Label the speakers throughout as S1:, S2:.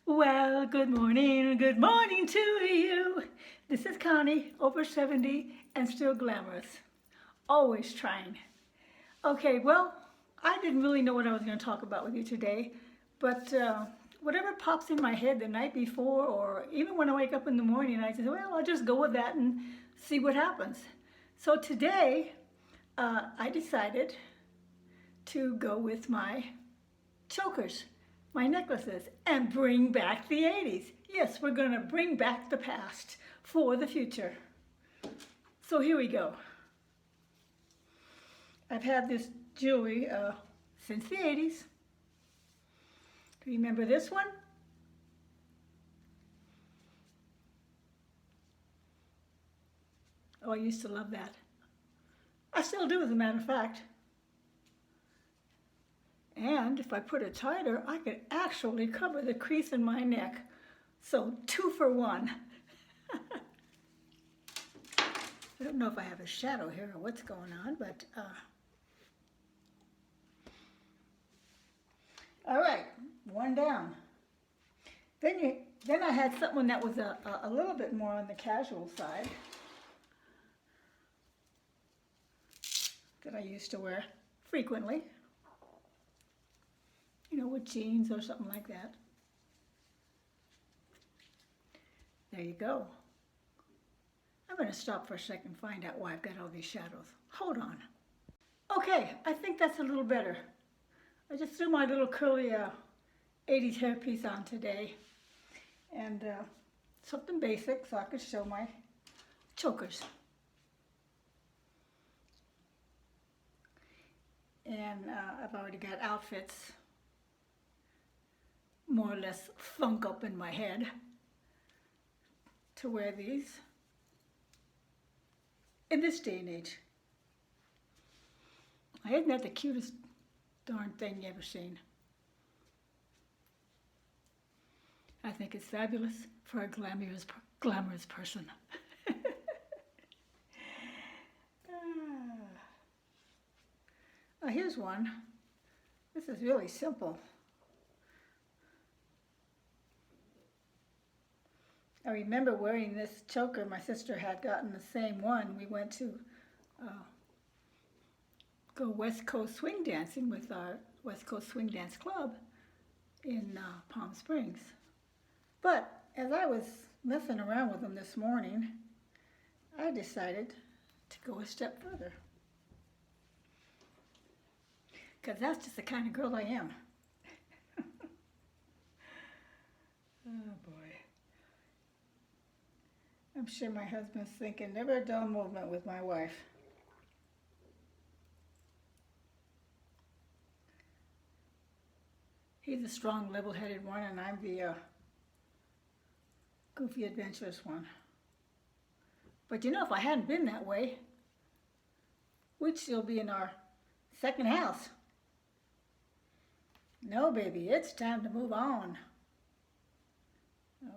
S1: Well, good morning to you. This is Connie, over 70 and still glamorous. Always trying. Okay, well, I didn't really know what I was going to talk about with you today, but whatever pops in my head the night before, or even when I wake up in the morning, I say, well, I'll just go with that and see what happens. So today, I decided to go with my chokers, my necklaces, and bring back the 80s. Yes, we're going to bring back the past for the future. So here we go. I've had this jewelry since the 80s. Do you remember this one? Oh, I used to love that. I still do, as a matter of fact. And if I put it tighter, I could actually cover the crease in my neck. So 2 for 1. I don't know if I have a shadow here or what's going on, but all right, one down. Then I had something that was a little bit more on the casual side that I used to wear frequently. You know, with jeans or something like that. There you go. I'm going to stop for a second and find out why I've got all these shadows. Hold on. Okay, I think that's a little better. I just threw my little curly 80s hairpiece on today. And something basic so I could show my chokers. And I've already got outfits more or less thunk up in my head to wear these in this day and age. Isn't that the cutest darn thing you ever seen? I think it's fabulous for a glamorous person. Here's one. This is really simple. I remember wearing this choker. My sister had gotten the same one. We went to go West Coast swing dancing with our West Coast Swing Dance Club in Palm Springs. But as I was messing around with them this morning, I decided to go a step further. Because that's just the kind of girl I am. Oh boy. I'm sure my husband's thinking, never a dull movement with my wife. He's a strong, level-headed one, and I'm the goofy, adventurous one. But you know, if I hadn't been that way, we'd still be in our second house. No, baby, it's time to move on.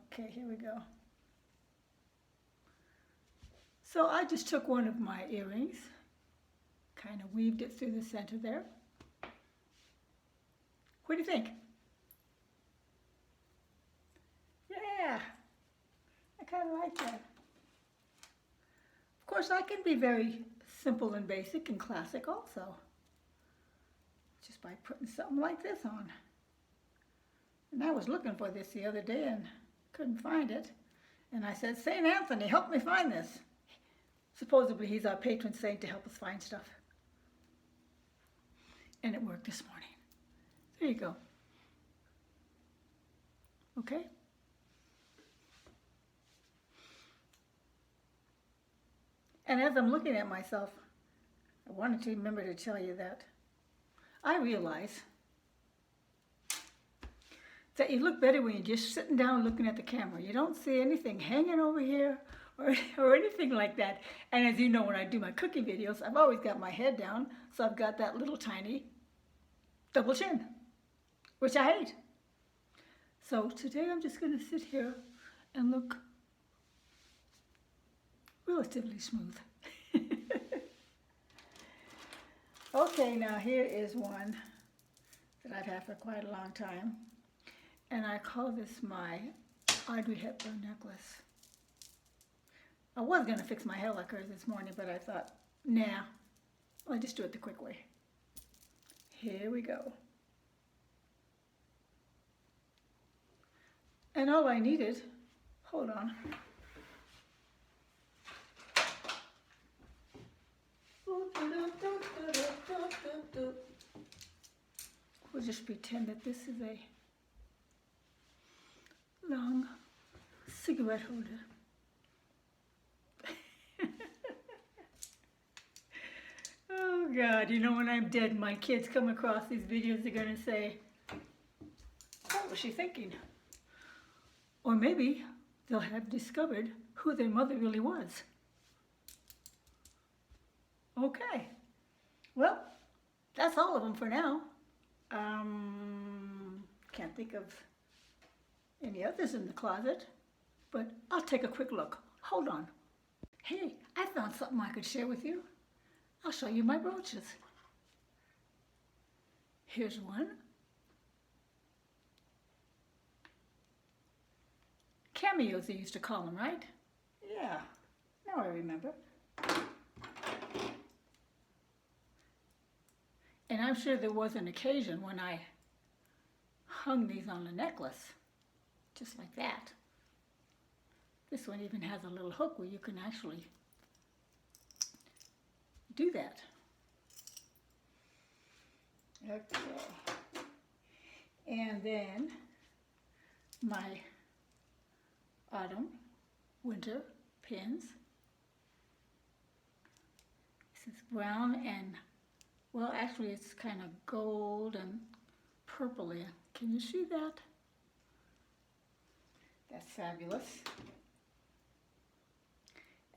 S1: Okay, here we go. So I just took one of my earrings, kind of weaved it through the center there. What do you think? Yeah, I kind of like that. Of course, I can be very simple and basic and classic also, just by putting something like this on. And I was looking for this the other day and couldn't find it. And I said, St. Anthony, help me find this. Supposedly he's our patron saint to help us find stuff. And it worked this morning. There you go. Okay? And as I'm looking at myself, I wanted to remember to tell you that I realize that you look better when you're just sitting down looking at the camera. You don't see anything hanging over here or anything like that. And as you know, when I do my cooking videos, I've always got my head down, so I've got that little tiny double chin, which I hate. So today I'm just going to sit here and look relatively smooth. Okay, now here is one that I've had for quite a long time. And I call this my Audrey Hepburn necklace. I was going to fix my hair like hers this morning, but I thought, nah, I'll just do it the quick way. Here we go. And all I needed, hold on. We'll just pretend that this is a long cigarette holder. Oh God, you know, when I'm dead, my kids come across these videos, they're gonna say, what was she thinking? Or maybe they'll have discovered who their mother really was. Okay, well, that's all of them for now. Can't think of any others in the closet, but I'll take a quick look. Hold on. Hey, I found something I could share with you. I'll show you my brooches. Here's one. Cameos, they used to call them, right? Yeah, now I remember. And I'm sure there was an occasion when I hung these on a necklace, just like that. This one even has a little hook where you can actually do that. Okay. And then my autumn, winter pins. This is brown and, well, actually it's kind of gold and purpley. Can you see that? That's fabulous.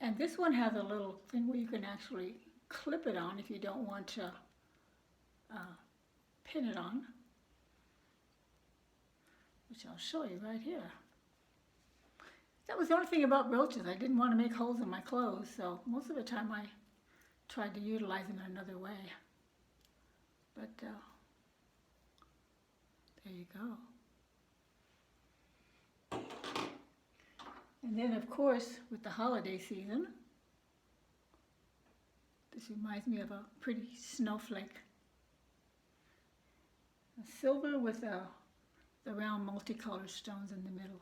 S1: And this one has a little thing where you can actually clip it on if you don't want to pin it on, which I'll show you right here. That was the only thing about brooches. I didn't want to make holes in my clothes, so most of the time I tried to utilize them in another way. But there you go. And then, of course, with the holiday season, this reminds me of a pretty snowflake. A silver with the round multicolored stones in the middle.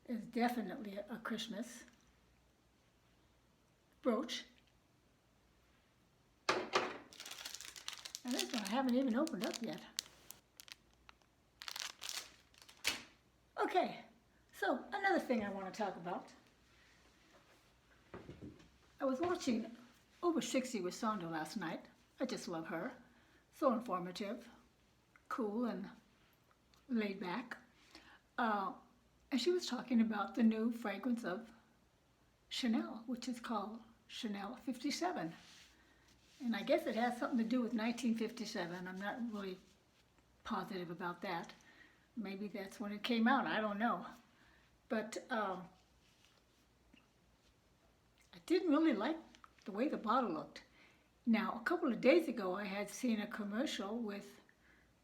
S1: It's definitely a Christmas brooch. And this one I haven't even opened up yet. Okay, so another thing I want to talk about. I was watching Over 60 with Sandra last night. I just love her. So informative, cool, and laid back. And she was talking about the new fragrance of Chanel, which is called Chanel 57. And I guess it has something to do with 1957. I'm not really positive about that. Maybe that's when it came out, I don't know. But I didn't really like the way the bottle looked. Now, a couple of days ago, I had seen a commercial with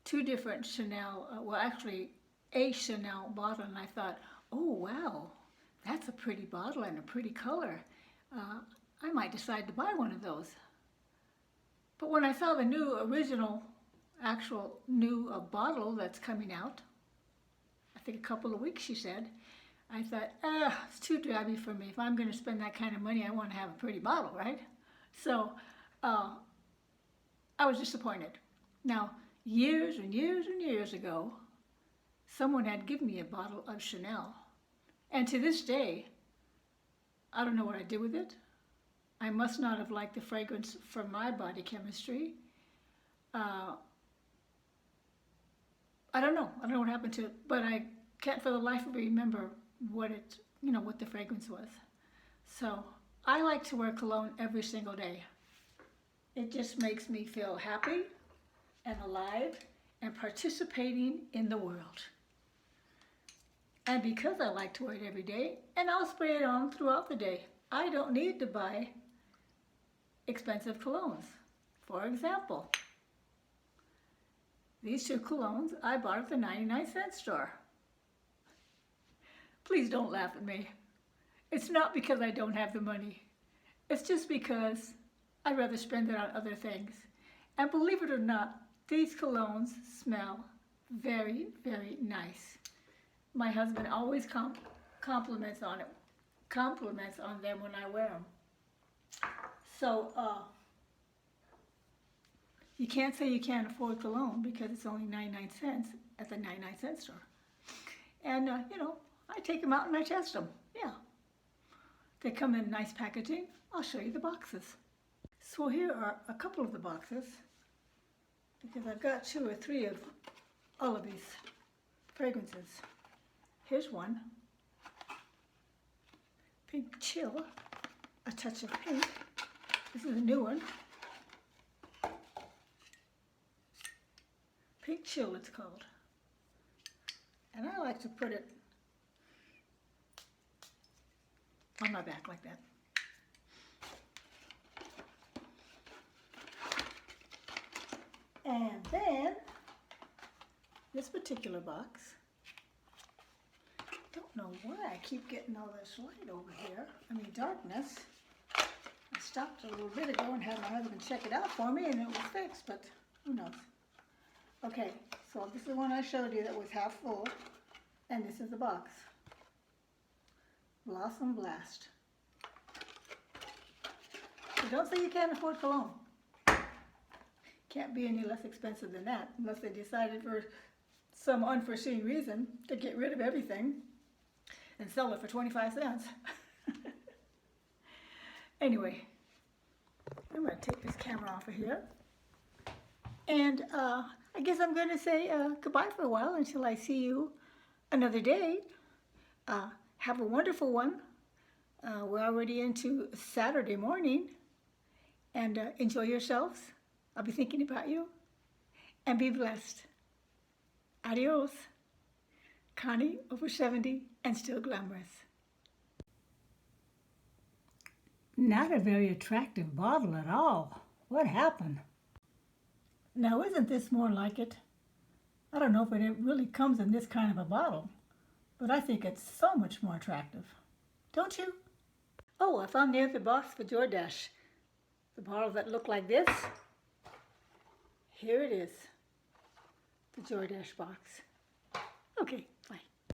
S1: two different Chanel, well, actually, a Chanel bottle, and I thought, oh, wow, that's a pretty bottle and a pretty color. I might decide to buy one of those. But when I saw the new original, actual new bottle that's coming out, I think a couple of weeks, she said, I thought, it's too drabby for me. If I'm going to spend that kind of money, I want to have a pretty bottle, right? So I was disappointed. Now, years and years and years ago, someone had given me a bottle of Chanel. And to this day, I don't know what I did with it. I must not have liked the fragrance from my body chemistry. I don't know. I don't know what happened to it, but I can't for the life of me remember what it, what the fragrance was. So I like to wear cologne every single day. It just makes me feel happy and alive and participating in the world. And because I like to wear it every day, and I'll spray it on throughout the day, I don't need to buy expensive colognes. For example, These two colognes I bought at the 99-cent store. Please don't laugh at me. It's not because I don't have the money. It's just because I'd rather spend it on other things. And believe it or not, these colognes smell very, very nice. My husband always compliments on them when I wear them. So, you can't say you can't afford cologne because it's only 99 cents at the 99-cent store. And, you know, I take them out and I test them. Yeah. They come in nice packaging. I'll show you the boxes. So here are a couple of the boxes because I've got 2 or 3 of all of these fragrances. Here's one. Pink Chill, a touch of pink. This is a new one. Pink Chill it's called. And I like to put it on my back like that. And then this particular box, don't know why I keep getting all this light over here. I mean darkness. I stopped a little bit ago and had my husband check it out for me and it was fixed, but who knows. Okay, so this is the one I showed you that was half full, and this is the box. Blossom Blast. So don't say you can't afford cologne. Can't be any less expensive than that, unless they decided for some unforeseen reason to get rid of everything and sell it for 25 cents. Anyway, I'm going to take this camera off of here. And I guess I'm going to say goodbye for a while until I see you another day. Have a wonderful one. We're already into Saturday morning. And enjoy yourselves. I'll be thinking about you. And be blessed. Adios. Connie, over 70 and still glamorous. Not a very attractive bottle at all. What happened? Now, isn't this more like it? I don't know if it really comes in this kind of a bottle, but I think it's so much more attractive. Don't you? Oh, I found the other box for Jordache. The bottle that looked like this. Here it is. The Jordache box. Okay.